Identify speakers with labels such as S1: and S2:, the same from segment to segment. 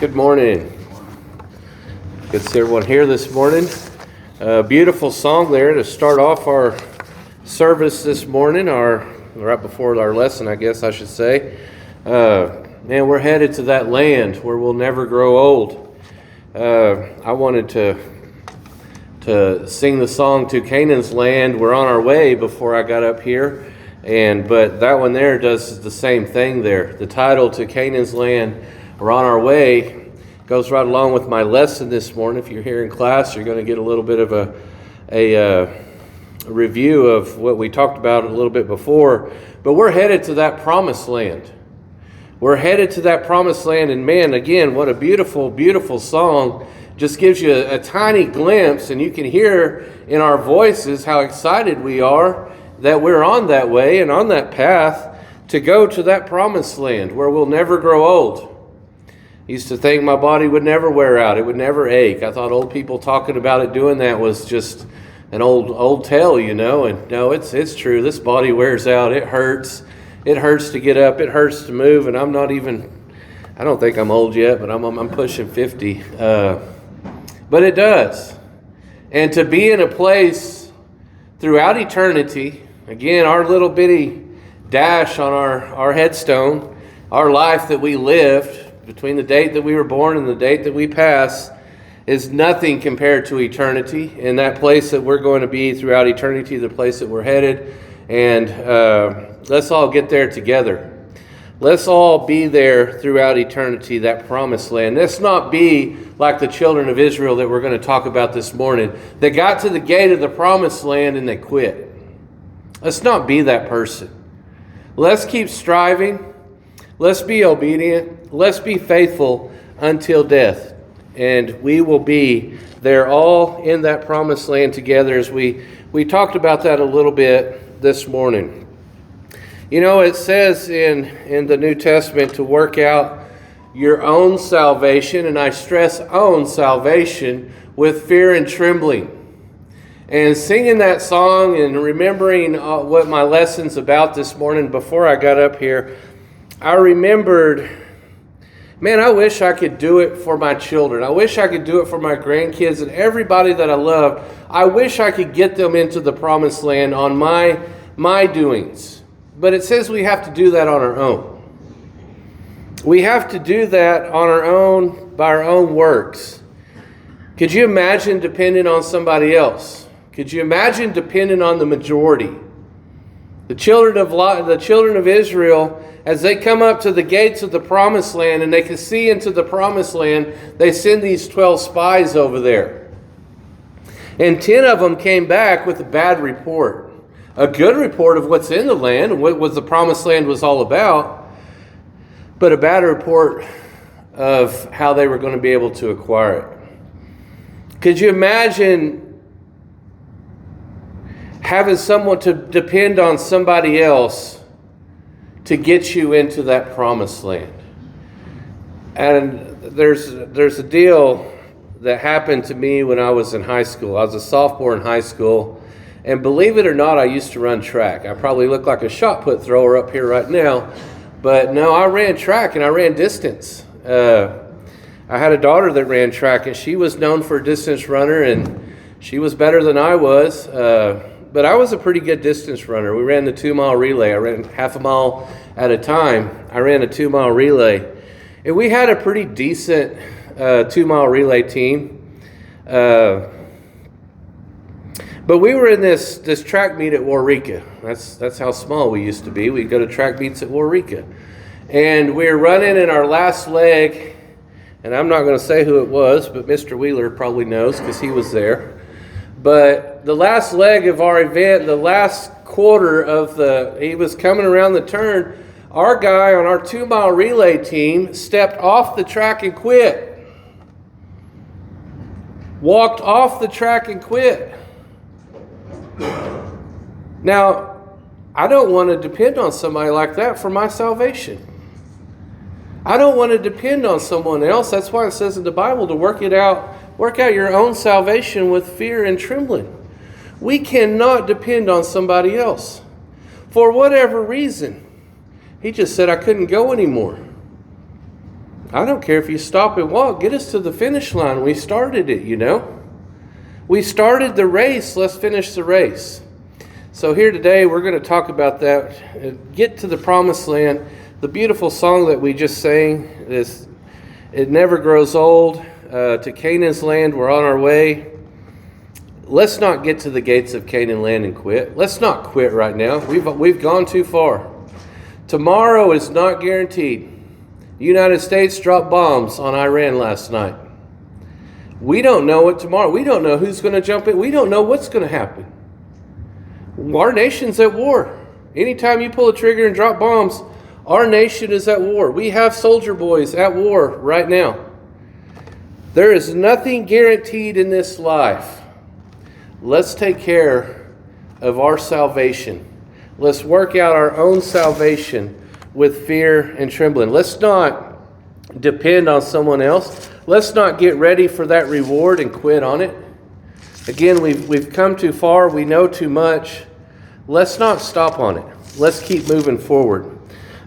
S1: Good morning. Good to see everyone here this morning. Beautiful song there to start off our service this morning, right before our lesson, I guess I should say. Man, we're headed to that land where we'll never grow old. I wanted to sing the song "To Canaan's Land." We're on our way before I got up here, but that one there does the same thing there. The title "To Canaan's Land," we're on our way, goes right along with my lesson this morning. If you're here in class, you're going to get a little bit of a review of what we talked about a little bit before. But we're headed to that promised land. We're headed to that promised land, and man, again, what a beautiful, beautiful song. Just gives you a tiny glimpse, and you can hear in our voices how excited we are that we're on that way and on that path to go to that promised land where we'll never grow old. I used to think my body would never wear out. It would never ache. I thought old people talking about it doing that was just an old tale, and no, it's true. This body wears out. It hurts. It hurts to get up. It hurts to move, and I don't think I'm old yet, but I'm pushing 50. But it does. And to be in a place throughout eternity, again, our little bitty dash on our headstone, our life that we lived between the date that we were born and the date that we pass is nothing compared to eternity. And that place that we're going to be throughout eternity, the place that we're headed. And let's all get there together. Let's all be there throughout eternity, that promised land. Let's not be like the children of Israel that we're going to talk about this morning. They got to the gate of the promised land and they quit. Let's not be that person. Let's keep striving. Let's be obedient. Let's be faithful until death. And we will be there all in that promised land together, as we talked about that a little bit this morning. It says in the New Testament to work out your own salvation, and I stress own salvation, with fear and trembling. And singing that song and remembering what my lesson's about this morning before I got up here, I remembered, man, I wish I could do it for my children. I wish I could do it for my grandkids and everybody that I love. I wish I could get them into the promised land on my doings. But it says we have to do that on our own. We have to do that on our own, by our own works. Could you imagine depending on somebody else? Could you imagine depending on the majority? The children of Israel, as they come up to the gates of the promised land and they can see into the promised land, they send these 12 spies over there. And 10 of them came back with a bad report. A good report of what's in the land and what the promised land was all about, but a bad report of how they were going to be able to acquire it. Could you imagine having someone to depend on somebody else to get you into that promised land? And there's a deal that happened to me when I was in high school. I was a sophomore in high school. And believe it or not, I used to run track. I probably look like a shot put thrower up here right now. But no, I ran track and I ran distance. I had a daughter that ran track, and she was known for a distance runner, and she was better than I was. But I was a pretty good distance runner. We ran the 2-mile relay. I ran half a mile at a time. I ran a 2-mile relay. And we had a pretty decent 2-mile relay team. But we were in this track meet at Waurika. That's how small we used to be. We'd go to track meets at Waurika. And we were running in our last leg, and I'm not going to say who it was, but Mr. Wheeler probably knows because he was there. But the last leg of our event, the last quarter he was coming around the turn, our guy on our 2-mile relay team stepped off the track and quit. Walked off the track and quit. Now, I don't want to depend on somebody like that for my salvation. I don't want to depend on someone else. That's why it says in the Bible to work out your own salvation with fear and trembling. We cannot depend on somebody else for whatever reason. He just said I couldn't go anymore. I don't care if you stop and walk. Get us to the finish line. We started it, you know. We started the race. Let's finish the race. So here today, we're going to talk about that. Get to the promised land. The beautiful song that we just sang is, it never grows old. To Canaan's land, we're on our way. Let's not get to the gates of Canaan land and quit. Let's not quit right now. We've gone too far. Tomorrow is not guaranteed. The United States dropped bombs on Iran last night. We don't know what tomorrow. We don't know who's going to jump in. We don't know what's going to happen. Our nation's at war. Anytime you pull a trigger and drop bombs, our nation is at war. We have soldier boys at war right now. There is nothing guaranteed in this life. Let's take care of our salvation. Let's work out our own salvation with fear and trembling. Let's not depend on someone else. Let's not get ready for that reward and quit on it. Again, we've come too far. We know too much. Let's not stop on it. Let's keep moving forward.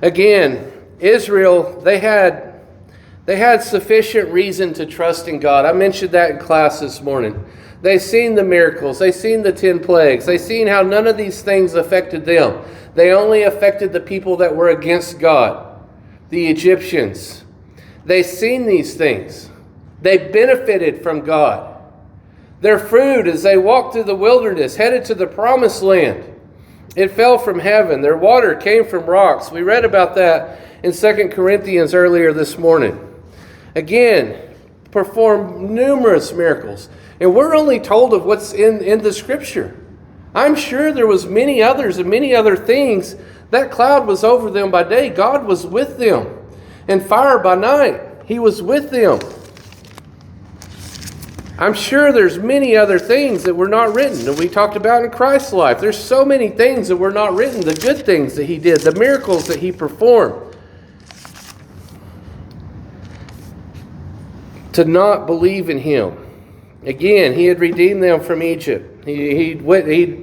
S1: Again, Israel, they had sufficient reason to trust in God. I mentioned that in class this morning. They seen the miracles. They seen the 10 plagues. They seen how none of these things affected them. They only affected the people that were against God, the Egyptians. They seen these things. They benefited from God. Their food as they walked through the wilderness, headed to the promised land, it fell from heaven. Their water came from rocks. We read about that in 2 Corinthians earlier this morning. Again, performed numerous miracles. And we're only told of what's in the scripture. I'm sure there was many others and many other things. That cloud was over them by day. God was with them. And fire by night. He was with them. I'm sure there's many other things that were not written that we talked about in Christ's life. There's so many things that were not written. The good things that he did. The miracles that he performed. To not believe in him. Again, he had redeemed them from Egypt. He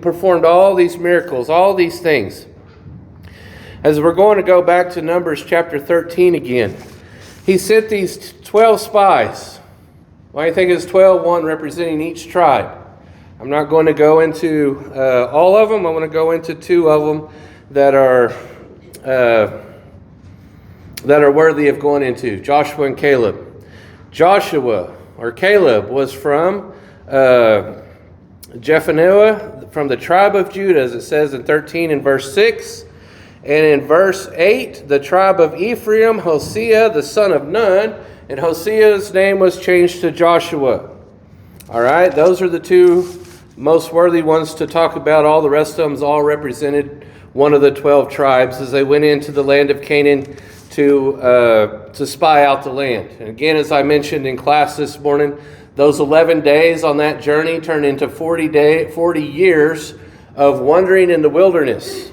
S1: performed all these miracles, all these things. As we're going to go back to Numbers chapter 13 again, he sent these 12 spies. Why do you think it's 12? One representing each tribe. I'm not going to go into all of them. I want to go into two of them that are worthy of going into. Joshua and Caleb. Joshua, or Caleb, was from Jephunneh, from the tribe of Judah, as it says in 13 and verse 6. And in verse 8, the tribe of Ephraim, Hosea, the son of Nun. And Hosea's name was changed to Joshua. All right, those are the two most worthy ones to talk about. All the rest of them all represented one of the 12 tribes as they went into the land of Canaan to spy out the land. And again, as I mentioned in class this morning, those 11 days on that journey turned into 40 years of wandering in the wilderness.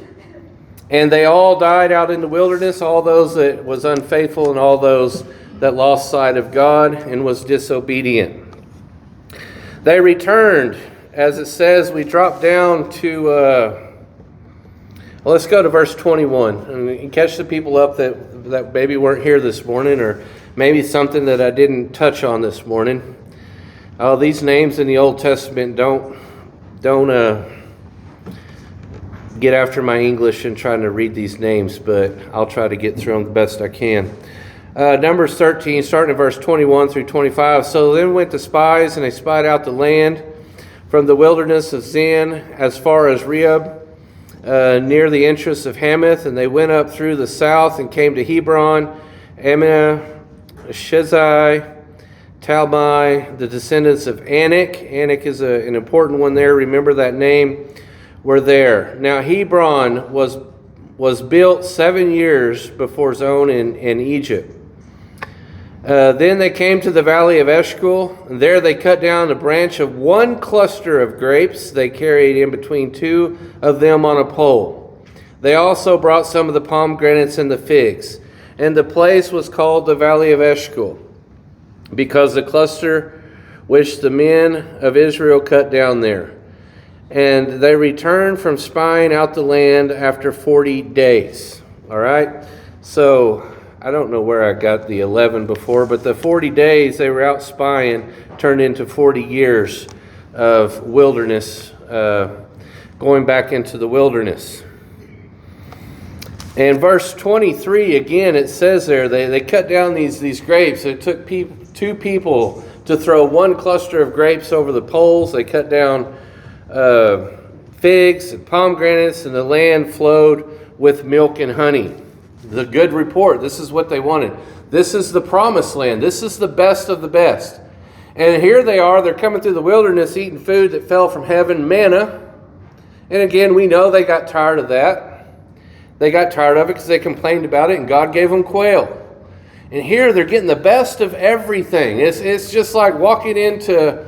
S1: And they all died out in the wilderness, all those that was unfaithful and all those that lost sight of God and was disobedient. They returned, as it says, we drop down to... let's go to verse 21 and catch the people up that maybe weren't here this morning, or maybe something that I didn't touch on this morning. Oh, these names in the Old Testament don't get after my English and trying to read these names, but I'll try to get through them the best I can. Numbers 13, starting at verse 21 through 25. So then went the spies, and they spied out the land from the wilderness of Zin as far as Rehob, near the entrance of Hamath, and they went up through the south and came to Hebron, Ammonah, Shezai, Talmai, the descendants of Anak. Anak is an important one there. Remember that name. Were there. Now Hebron was built 7 years before Zon in Egypt. Then they came to the valley of Eshcol, and there they cut down a branch of one cluster of grapes. They carried in between two of them on a pole. They also brought some of the pomegranates and the figs. And the place was called the valley of Eshcol, because the cluster which the men of Israel cut down there. And they returned from spying out the land after 40 days. All right? So I don't know where I got the 11 before, but the 40 days they were out spying turned into 40 years of wilderness, going back into the wilderness. And verse 23, again, it says there, they cut down these grapes. It took two people to throw one cluster of grapes over the poles. They cut down figs and pomegranates, and the land flowed with milk and honey. The good report. This is what they wanted. This is the promised land. This is the best of the best. And here they are. They're coming through the wilderness eating food that fell from heaven, manna. And again, we know they got tired of that. They got tired of it because they complained about it, and God gave them quail. And here they're getting the best of everything. It's just like walking into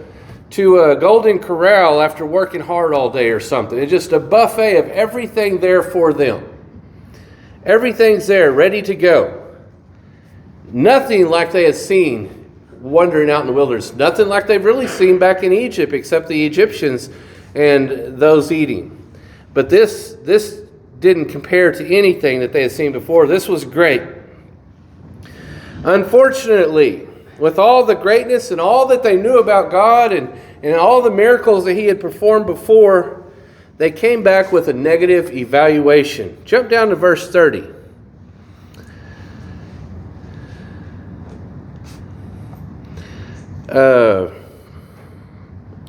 S1: a Golden Corral after working hard all day or something. It's just a buffet of everything there for them. Everything's there, ready to go. Nothing like they had seen wandering out in the wilderness. Nothing like they've really seen back in Egypt, except the Egyptians and those eating. But this didn't compare to anything that they had seen before. This was great. Unfortunately, with all the greatness and all that they knew about God and all the miracles that He had performed before, they came back with a negative evaluation. Jump down to verse 30.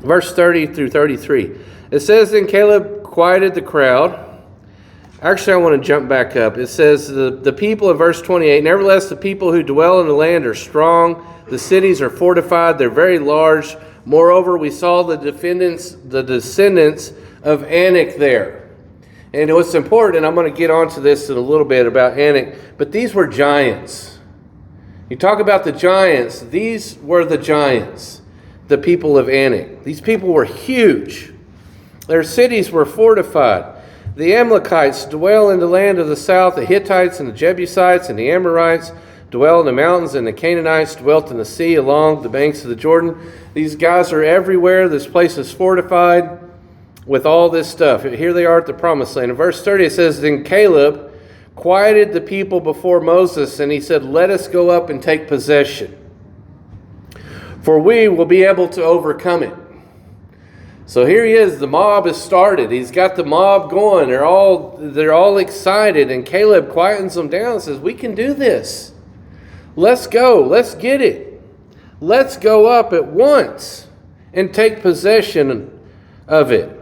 S1: Verse 30 through 33. It says, then Caleb quieted the crowd. Actually, I want to jump back up. It says, the people in verse 28, nevertheless, the people who dwell in the land are strong. The cities are fortified. They're very large. Moreover, we saw the descendants of Anak there. And what's important, and I'm going to get onto this in a little bit about Anak, but these were giants. You talk about the giants. These were the giants, the people of Anak. These people were huge. Their cities were fortified. The Amalekites dwell in the land of the south. The Hittites and the Jebusites and the Amorites dwell in the mountains, and the Canaanites dwelt in the sea along the banks of the Jordan. These guys are everywhere. This place is fortified with all this stuff. Here they are at the promised land. In verse 30 it says, then Caleb quieted the people before Moses, and he said, let us go up and take possession, for we will be able to overcome it. So here he is. The mob has started. He's got the mob going. They're all excited. And Caleb quietens them down and says, we can do this. Let's go. Let's get it. Let's go up at once and take possession of it.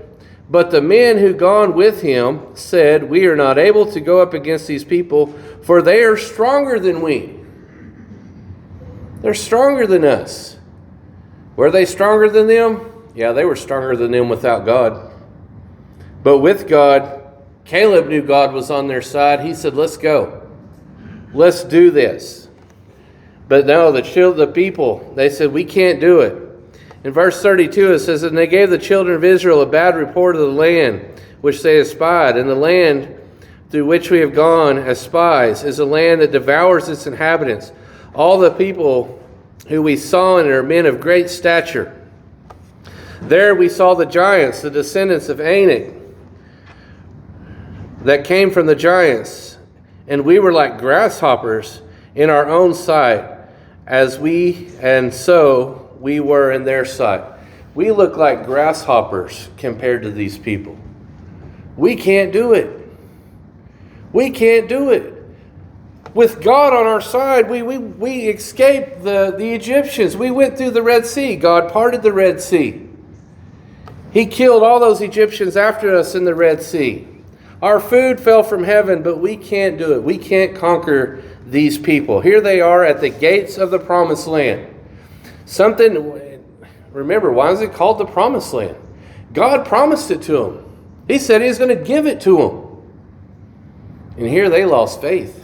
S1: But the men who gone with him said, we are not able to go up against these people, for they are stronger than we. They're stronger than us. Were they stronger than them? Yeah, they were stronger than them without God. But with God, Caleb knew God was on their side. He said, let's go. Let's do this. But no, the people, they said, we can't do it. In verse 32 it says, and they gave the children of Israel a bad report of the land which they espied. And the land through which we have gone as spies is a land that devours its inhabitants. All the people who we saw in it are men of great stature. There we saw the giants, the descendants of Anak, that came from the giants, and we were like grasshoppers in our own sight, and so we were in their sight. We look like grasshoppers compared to these people. We can't do it. We can't do it. With God on our side, we escaped the Egyptians. We went through the Red Sea. God parted the Red Sea. He killed all those Egyptians after us in the Red Sea. Our food fell from heaven, but we can't do it. We can't conquer these people. Here they are at the gates of the promised land. Remember, why is it called the promised land? God promised it to them. He said He was going to give it to them. And here they lost faith.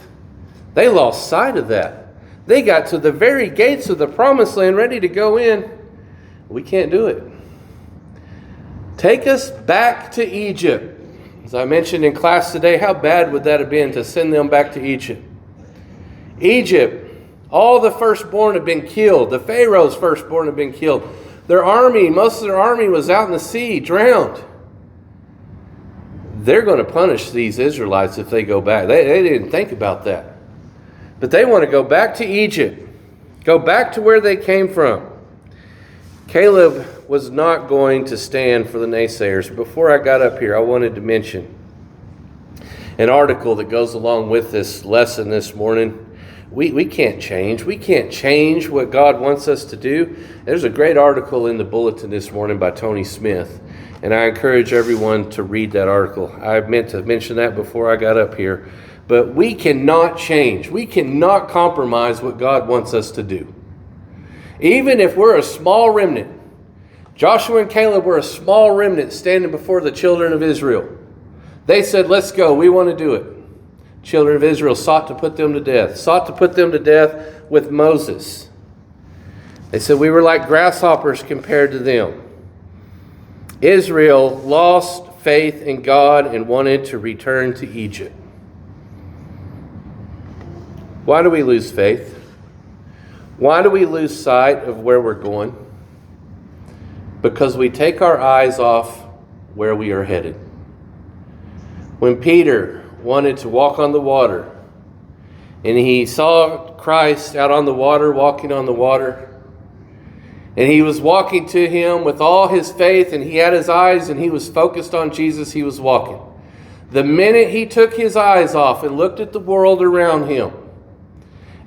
S1: They lost sight of that. They got to the very gates of the promised land ready to go in. We can't do it. Take us back to Egypt. As I mentioned in class today, how bad would that have been to send them back to Egypt? Egypt, all the firstborn have been killed. The Pharaoh's firstborn have been killed. Their army, most of their army was out in the sea, drowned. They're going to punish these Israelites if they go back. They didn't think about that. But they want to go back to Egypt, go back to where they came from. Caleb was not going to stand for the naysayers. Before I got up here, I wanted to mention an article that goes along with this lesson this morning. We can't change. We can't change what God wants us to do. There's a great article in the bulletin this morning by Tony Smith, and I encourage everyone to read that article. I meant to mention that before I got up here. But we cannot change. We cannot compromise what God wants us to do. Even if we're a small remnant. Joshua and Caleb were a small remnant standing before the children of Israel. They said, let's go. We want to do it. Children of Israel sought to put them to death with Moses. They said we were like grasshoppers compared to them. Israel lost faith in God and wanted to return to Egypt. Why do we lose faith? Why do we lose sight of where we're going? Because we take our eyes off where we are headed. When Peter wanted to walk on the water, and he saw Christ out on the water, walking on the water, and he was walking to him with all his faith, and he had his eyes and he was focused on Jesus, he was walking. The minute he took his eyes off and looked at the world around him,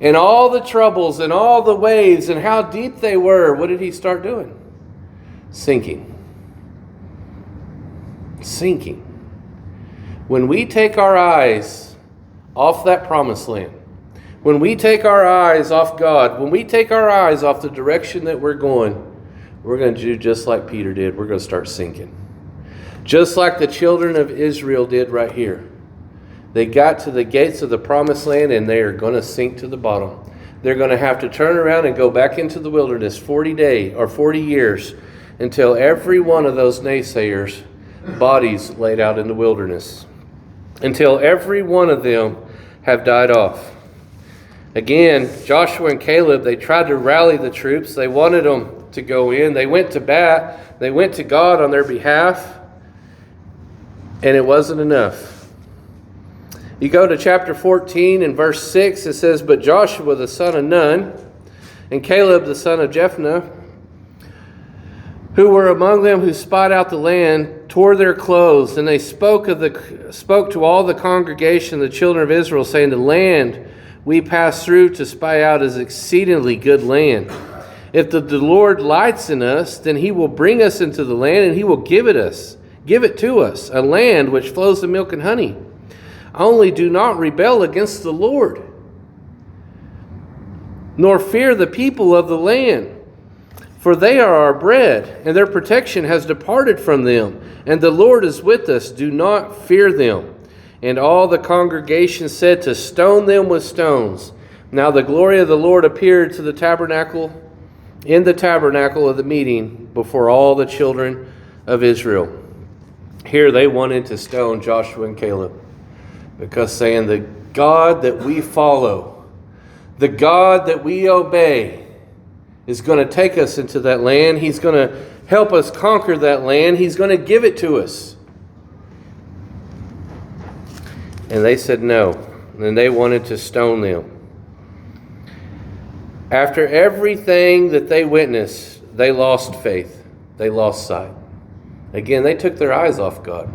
S1: and all the troubles and all the waves and how deep they were, what did he start doing? Sinking. When we take our eyes off that promised land, when we take our eyes off God, when we take our eyes off the direction that we're going to do just like Peter did. We're going to start sinking. Just like the children of Israel did right here. They got to the gates of the promised land and they are going to sink to the bottom. They're going to have to turn around and go back into the wilderness 40 years until every one of those naysayers' bodies laid out in the wilderness. Until every one of them have died off. Again, Joshua and Caleb, they tried to rally the troops. They wanted them to go in. They went to bat. They went to God on their behalf. And it wasn't enough. You go to chapter 14 and verse 6, it says, But Joshua the son of Nun and Caleb the son of Jephunneh, who were among them who spied out the land, tore their clothes, and they spoke to all the congregation, the children of Israel, saying, The land we passed through to spy out is exceedingly good land. If the Lord delights in us, then he will bring us into the land, and he will give it to us, a land which flows with milk and honey. Only do not rebel against the Lord, nor fear the people of the land. For they are our bread, and their protection has departed from them. And the Lord is with us. Do not fear them. And all the congregation said to stone them with stones. Now the glory of the Lord appeared to the tabernacle, in the tabernacle of the meeting, before all the children of Israel. Here they wanted to stone Joshua and Caleb, because saying, the God that we follow, the God that we obey, is going to take us into that land. He's going to help us conquer that land. He's going to give it to us. And they said no. And they wanted to stone them. After everything that they witnessed, they lost faith. They lost sight. Again, they took their eyes off God.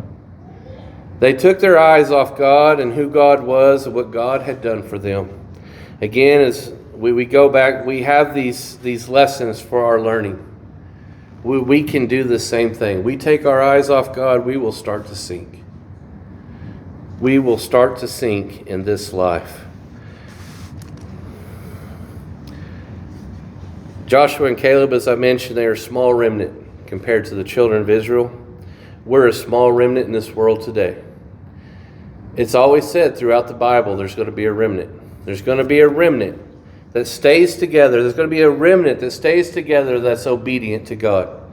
S1: They took their eyes off God and who God was and what God had done for them. Again, as we go back, we have these lessons for our learning. We can do the same thing. We take our eyes off God, we will start to sink. We will start to sink in this life. Joshua and Caleb, as I mentioned, they are a small remnant compared to the children of Israel. We're a small remnant in this world today. It's always said throughout the Bible, there's going to be a remnant. There's going to be a remnant that stays together. There's going to be a remnant that stays together that's obedient to God.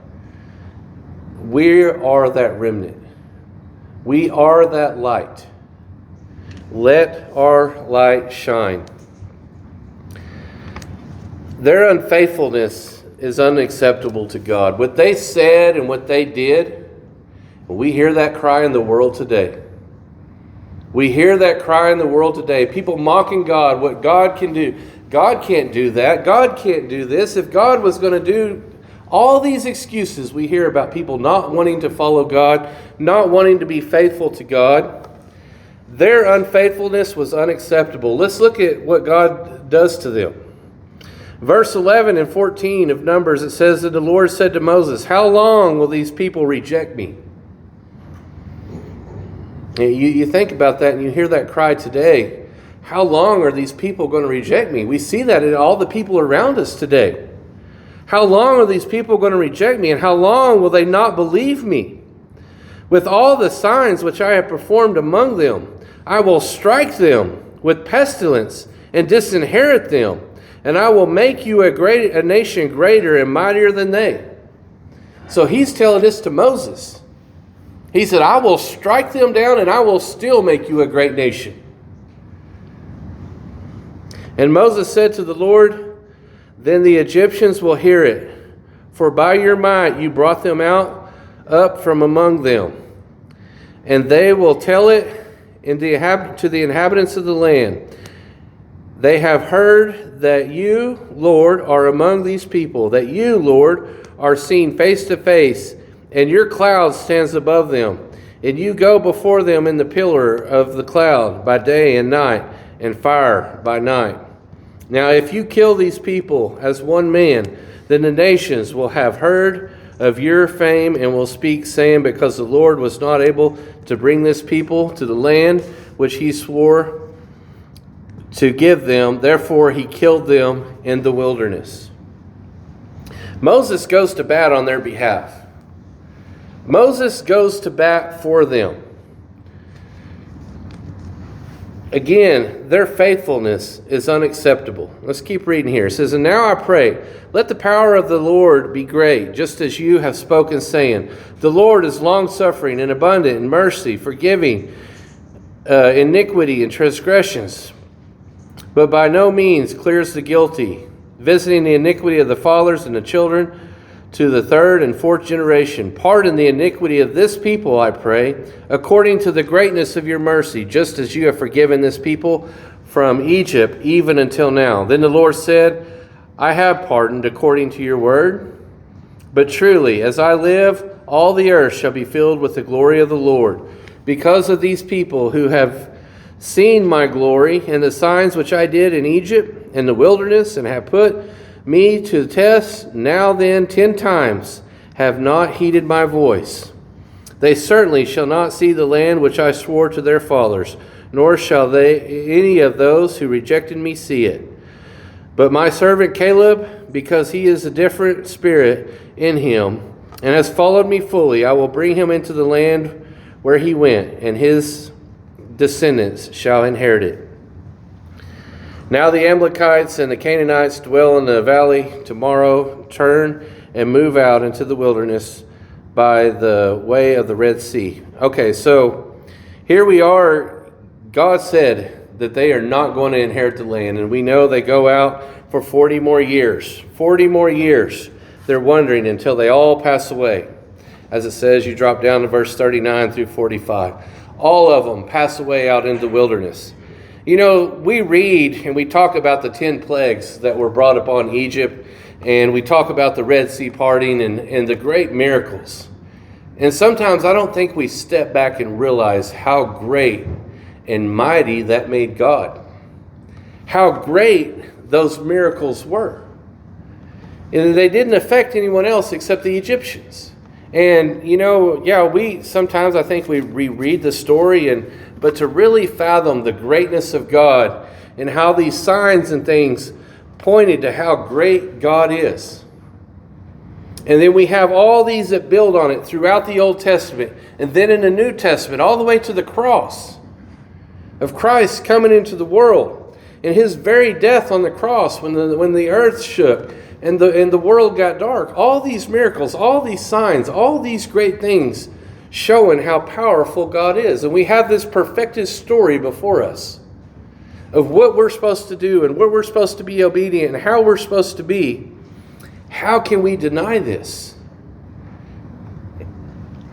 S1: We are that remnant. We are that light. Let our light shine. Their unfaithfulness is unacceptable to God. What they said and what they did, we hear that cry in the world today. We hear that cry in the world today. People mocking God, what God can do. God can't do that. God can't do this. If God was going to do all these excuses we hear about people not wanting to follow God, not wanting to be faithful to God, their unfaithfulness was unacceptable. Let's look at what God does to them. Verse 11 and 14 of Numbers, it says that the Lord said to Moses, "How long will these people reject me?" You think about that and you hear that cry today. How long are these people going to reject me? We see that in all the people around us today. How long are these people going to reject me? And how long will they not believe me? With all the signs which I have performed among them, I will strike them with pestilence and disinherit them. And I will make you a nation greater and mightier than they. So he's telling this to Moses. He said, I will strike them down and I will still make you a great nation. And Moses said to the Lord, then the Egyptians will hear it. For by your might you brought them up from among them. And they will tell it to the inhabitants of the land. They have heard that you, Lord, are among these people, that you, Lord, are seen face to face, and your cloud stands above them. And you go before them in the pillar of the cloud by day and night, and fire by night. Now if you kill these people as one man, then the nations will have heard of your fame and will speak, saying, because the Lord was not able to bring this people to the land which he swore to give them, therefore he killed them in the wilderness. Moses goes to bat on their behalf. Moses goes to bat for them. Again, their faithfulness is unacceptable. Let's keep reading here. It says, and now I pray, let the power of the Lord be great, just as you have spoken, saying, the Lord is long-suffering and abundant in mercy, forgiving iniquity and transgressions, but by no means clears the guilty, visiting the iniquity of the fathers and the children to the third and fourth generation. Pardon the iniquity of this people, I pray, according to the greatness of your mercy, just as you have forgiven this people from Egypt, even until now. Then the Lord said, I have pardoned according to your word. But truly, as I live, all the earth shall be filled with the glory of the Lord, because of these people who have seen my glory and the signs which I did in Egypt and the wilderness, and have put me to the test. Now then 10 times have not heeded my voice. They certainly shall not see the land which I swore to their fathers, nor shall any of those who rejected me see it. But my servant Caleb, because he is a different spirit in him, and has followed me fully, I will bring him into the land where he went, and his descendants shall inherit it. Now the Amalekites and the Canaanites dwell in the valley. Tomorrow turn and move out into the wilderness by the way of the Red Sea. Okay, so here we are. God said that they are not going to inherit the land, and we know they go out for 40 more years. 40 more years. They're wandering until they all pass away. As it says, you drop down to verse 39 through 45. All of them pass away out in the wilderness. You know, we read and we talk about the 10 plagues that were brought upon Egypt, and we talk about the Red Sea parting and the great miracles. And sometimes I don't think we step back and realize how great and mighty that made God. How great those miracles were. And they didn't affect anyone else except the Egyptians. And, you know, yeah, sometimes I think we reread the story, but to really fathom the greatness of God and how these signs and things pointed to how great God is. And then we have all these that build on it throughout the Old Testament, and then in the New Testament, all the way to the cross of Christ coming into the world, and his very death on the cross when the earth shook and the world got dark. All these miracles, all these signs, all these great things showing how powerful God is. And we have this perfected story before us of what we're supposed to do and what we're supposed to be obedient and how we're supposed to be. How can we deny this?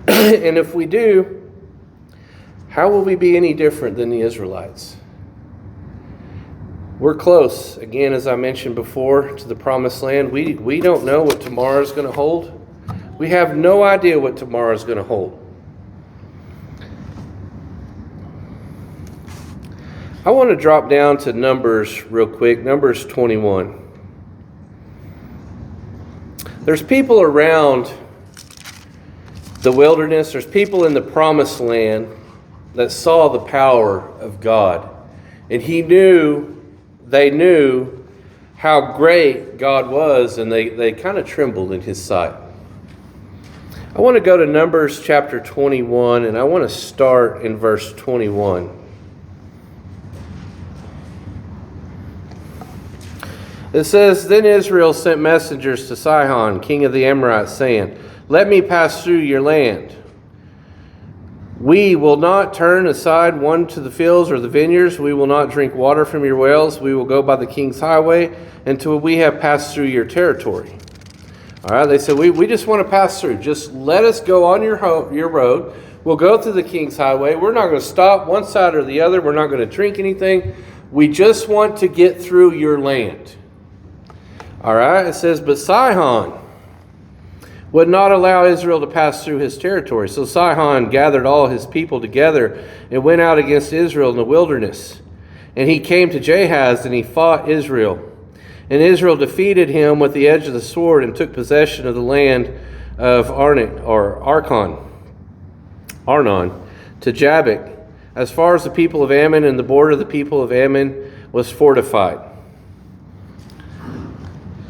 S1: And if we do, how will we be any different than the Israelites? We're close, again, as I mentioned before, to the promised land. We don't know what tomorrow is going to hold. We have no idea what tomorrow is going to hold. I want to drop down to Numbers real quick, Numbers 21. There's people around the wilderness, there's people in the promised land that saw the power of God. And they knew how great God was, and they kind of trembled in his sight. I want to go to Numbers chapter 21, and I want to start in verse 21. It says, Then Israel sent messengers to Sihon, king of the Amorites, saying, Let me pass through your land. We will not turn aside one to the fields or the vineyards. We will not drink water from your wells. We will go by the king's highway until we have passed through your territory. All right, they said, we just want to pass through. Just let us go on your road. We'll go through the king's highway. We're not going to stop one side or the other. We're not going to drink anything. We just want to get through your land. All right, it says, but Sihon would not allow Israel to pass through his territory. So Sihon gathered all his people together and went out against Israel in the wilderness. And he came to Jahaz and he fought Israel. And Israel defeated him with the edge of the sword and took possession of the land of Arnon to Jabbok, as far as the people of Ammon, and the border of the people of Ammon was fortified.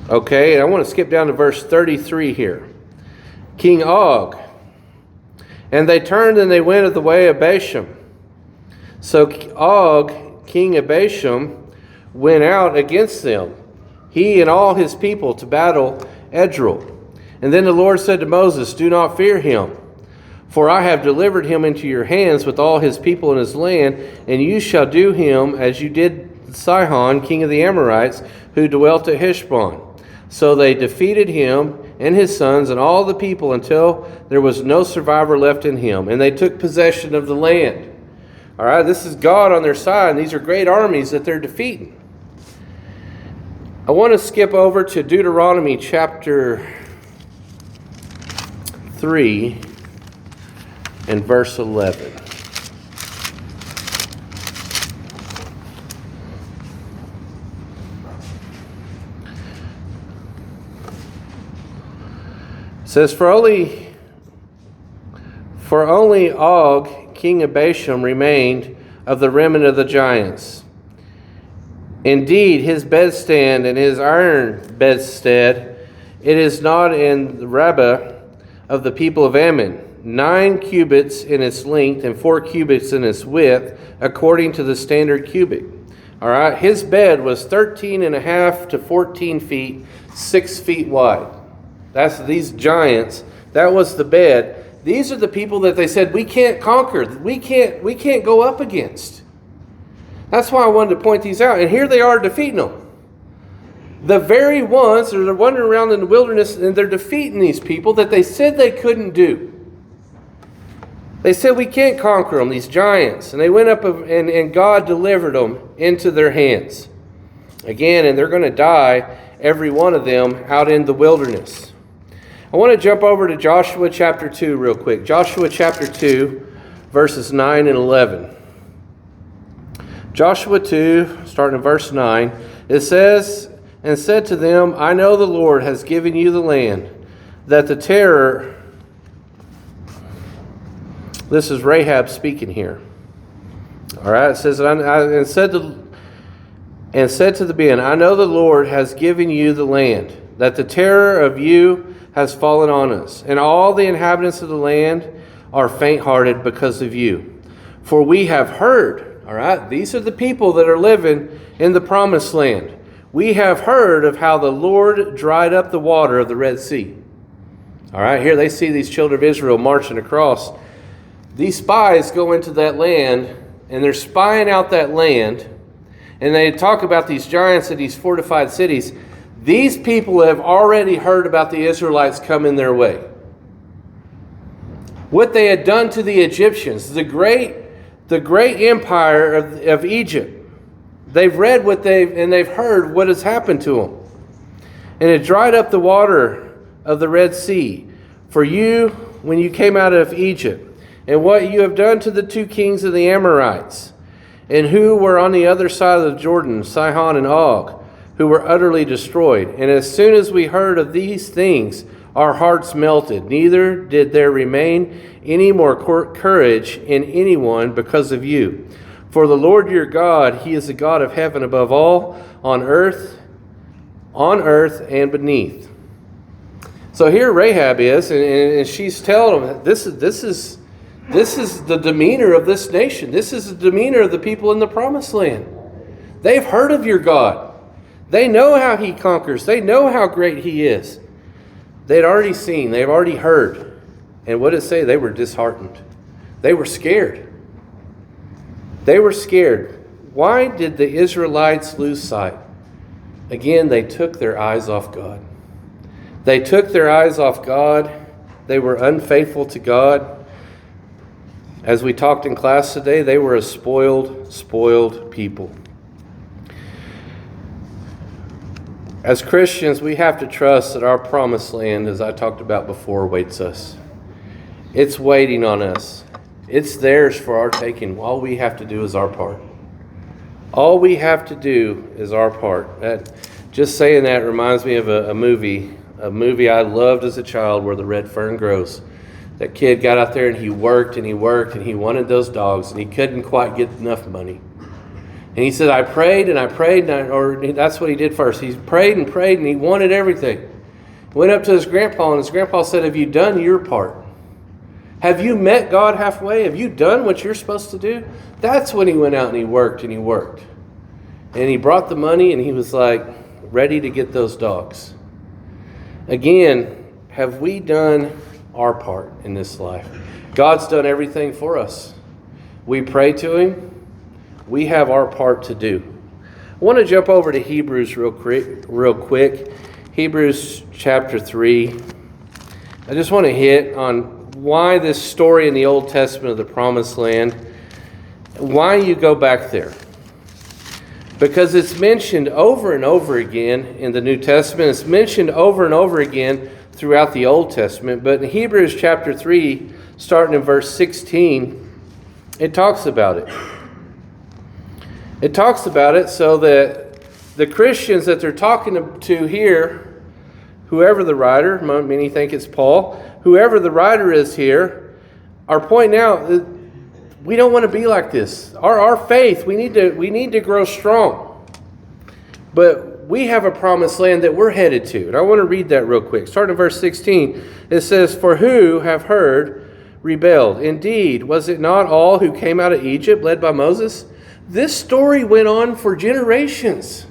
S1: Okay, and I want to skip down to verse 33 here. King Og. And they turned and they went of the way of Bashan. So Og, king of Bashan, went out against them, he and all his people, to battle Edrei. And then the Lord said to Moses, Do not fear him, for I have delivered him into your hands with all his people and his land, and you shall do him as you did Sihon, king of the Amorites, who dwelt at Heshbon. So they defeated him and his sons and all the people until there was no survivor left in him. And they took possession of the land. All right, this is God on their side, and these are great armies that they're defeating. I want to skip over to Deuteronomy chapter 3 and verse 11. It says, For only Og, king of Bashan, remained of the remnant of the giants. Indeed, his bedstand and his iron bedstead, it is not in the Rabbah of the people of Ammon, 9 cubits in its length and 4 cubits in its width, according to the standard cubit. All right, his bed was 13.5 to 14 feet, 6 feet wide. That's these giants. That was the bed. These are the people that they said we can't conquer. We can't go up against. That's why I wanted to point these out. And here they are defeating them. The very ones that are wandering around in the wilderness, and they're defeating these people that they said they couldn't do. They said we can't conquer them, these giants. And they went up and God delivered them into their hands. Again, and they're going to die, every one of them, out in the wilderness. I want to jump over to Joshua chapter 2 real quick. Joshua chapter 2, verses 9 and 11. Joshua 2, starting in verse 9, it says, And said to them, I know the Lord has given you the land, that the terror... This is Rahab speaking here. All right, it says, and said to the men, I know the Lord has given you the land, that the terror of you has fallen on us, and all the inhabitants of the land are faint-hearted because of you. For we have heard, all right, these are the people that are living in the promised land. We have heard of how the Lord dried up the water of the Red Sea. All right, here they see these children of Israel marching across. These spies go into that land, and they're spying out that land, and they talk about these giants and these fortified cities. These people have already heard about the Israelites coming their way. What they had done to the Egyptians, the great the great empire of Egypt. They've read they've heard what has happened to them. And it dried up the water of the Red Sea for you when you came out of Egypt, and what you have done to the two kings of the Amorites, and who were on the other side of the Jordan, Sihon and Og, who were utterly destroyed. And as soon as we heard of these things, our hearts melted. Neither did there remain any more courage in anyone because of you. For the Lord your God, He is the God of heaven above all, on earth and beneath. So here Rahab is, and she's telling them, this is the demeanor of this nation. This is the demeanor of the people in the promised land. They've heard of your God. They know how He conquers. They know how great He is. They'd already seen. They've already heard. And what did it say? They were disheartened. They were scared. They were scared. Why did the Israelites lose sight? Again, they took their eyes off God. They took their eyes off God. They were unfaithful to God. As we talked in class today, they were a spoiled people. As Christians, we have to trust that our promised land, as I talked about before, awaits us. It's waiting on us. It's theirs for our taking. All we have to do is our part. All we have to do is our part. Just saying that reminds me of a movie I loved as a child, Where the Red Fern Grows. That kid got out there and he worked and he wanted those dogs, and he couldn't quite get enough money. And he said, I prayed, or that's what he did first. He prayed, and he wanted everything. He went up to his grandpa, and his grandpa said, have you done your part? Have you met God halfway? Have you done what you're supposed to do? That's when he went out and he worked. And he brought the money, and he was like ready to get those dogs. Again, have we done our part in this life? God's done everything for us. We pray to Him. We have our part to do. I want to jump over to Hebrews real quick. Hebrews chapter 3. I just want to hit on why this story in the Old Testament of the Promised Land, why you go back there. Because it's mentioned over and over again in the New Testament. It's mentioned over and over again throughout the Old Testament. But in Hebrews chapter 3, starting in verse 16, it talks about it. It talks about it so that the Christians that they're talking to here, whoever the writer, many think it's Paul, whoever the writer is here, are pointing out that we don't want to be like this. Our faith, we need to grow strong. But we have a promised land that we're headed to. And I want to read that real quick. Starting in verse 16, it says, For who have heard rebelled? Indeed, was it not all who came out of Egypt led by Moses? This story went on for generations.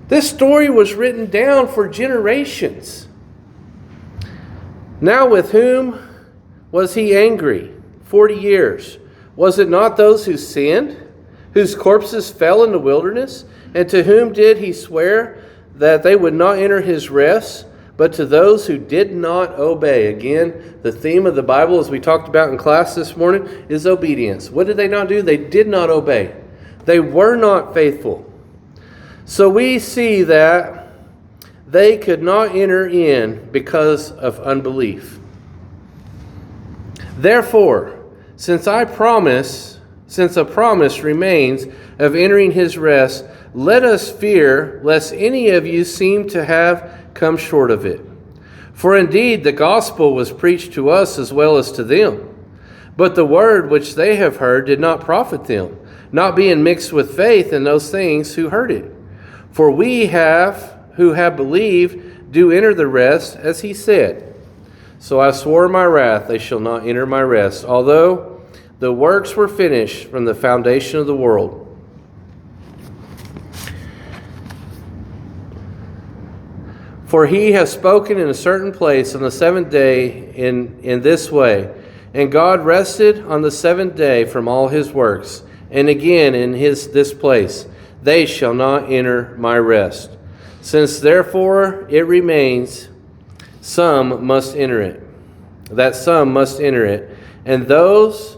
S1: This story was written down for generations. Now with whom was he angry? 40 years. Was it not those who sinned, whose corpses fell in the wilderness? And to whom did he swear that they would not enter his rest, but to those who did not obey? Again, the theme of the Bible, as we talked about in class this morning, is obedience. What did they not do? They did not obey. They were not faithful. So we see that they could not enter in because of unbelief. Therefore, since a promise remains of entering his rest, let us fear lest any of you seem to have come short of it. For indeed the gospel was preached to us as well as to them. But the word which they have heard did not profit them, not being mixed with faith in those things who heard it. For we who have believed do enter the rest, as he said, So I swore in my wrath, they shall not enter my rest, although the works were finished from the foundation of the world. For he has spoken in a certain place on the seventh day in this way, and God rested on the seventh day from all his works, and again in this place, they shall not enter my rest. Since therefore it remains, some must enter it. That some must enter it. And those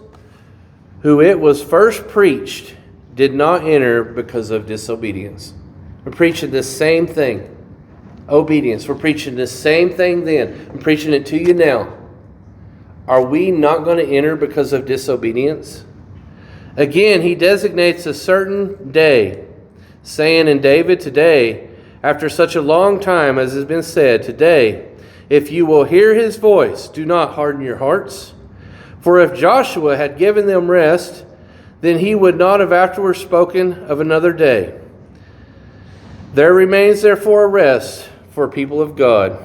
S1: who it was first preached did not enter because of disobedience. We're preaching the same thing. Obedience. We're preaching the same thing then. I'm preaching it to you now. Are we not going to enter because of disobedience? Again, he designates a certain day, saying in David, today, after such a long time as has been said, today, if you will hear his voice, do not harden your hearts. For if Joshua had given them rest, then he would not have afterwards spoken of another day. There remains therefore a rest for people of God.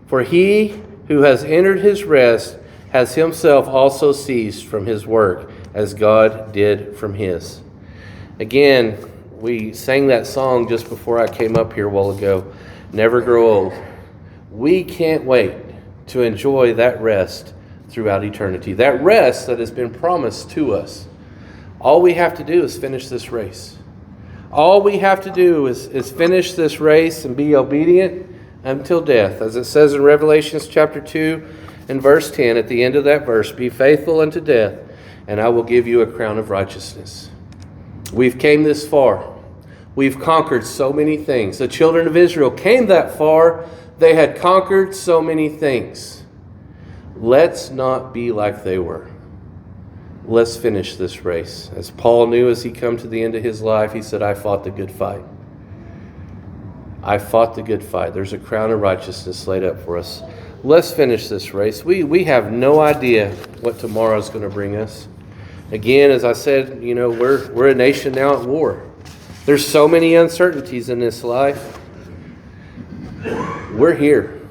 S1: For he who has entered his rest has himself also ceased from his work, as God did from his. Again, we sang that song just before I came up here a while ago, Never Grow Old. We can't wait to enjoy that rest throughout eternity. That rest that has been promised to us. All we have to do is finish this race. All we have to do is finish this race and be obedient until death. As it says in Revelation chapter 2 and verse 10, at the end of that verse, be faithful unto death, and I will give you a crown of righteousness. We've came this far. We've conquered so many things. The children of Israel came that far. They had conquered so many things. Let's not be like they were. Let's finish this race. As Paul knew as he come to the end of his life, he said, I fought the good fight. I fought the good fight. There's a crown of righteousness laid up for us. Let's finish this race. We have no idea what tomorrow is going to bring us. Again, as I said, we're a nation now at war. There's so many uncertainties in this life. We're here.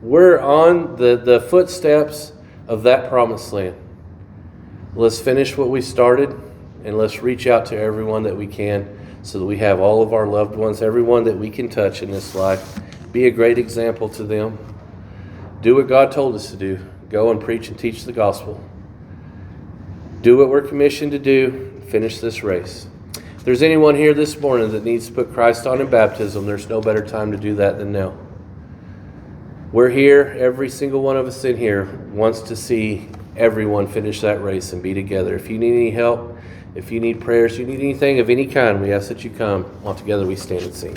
S1: We're on the footsteps of that promised land. Let's finish what we started, and let's reach out to everyone that we can so that we have all of our loved ones, everyone that we can touch in this life. Be a great example to them. Do what God told us to do. Go and preach and teach the gospel. Do what we're commissioned to do. Finish this race. If there's anyone here this morning that needs to put Christ on in baptism, there's no better time to do that than now. We're here. Every single one of us in here wants to see everyone finish that race and be together. If you need any help, if you need prayers, you need anything of any kind, we ask that you come. All together we stand and sing.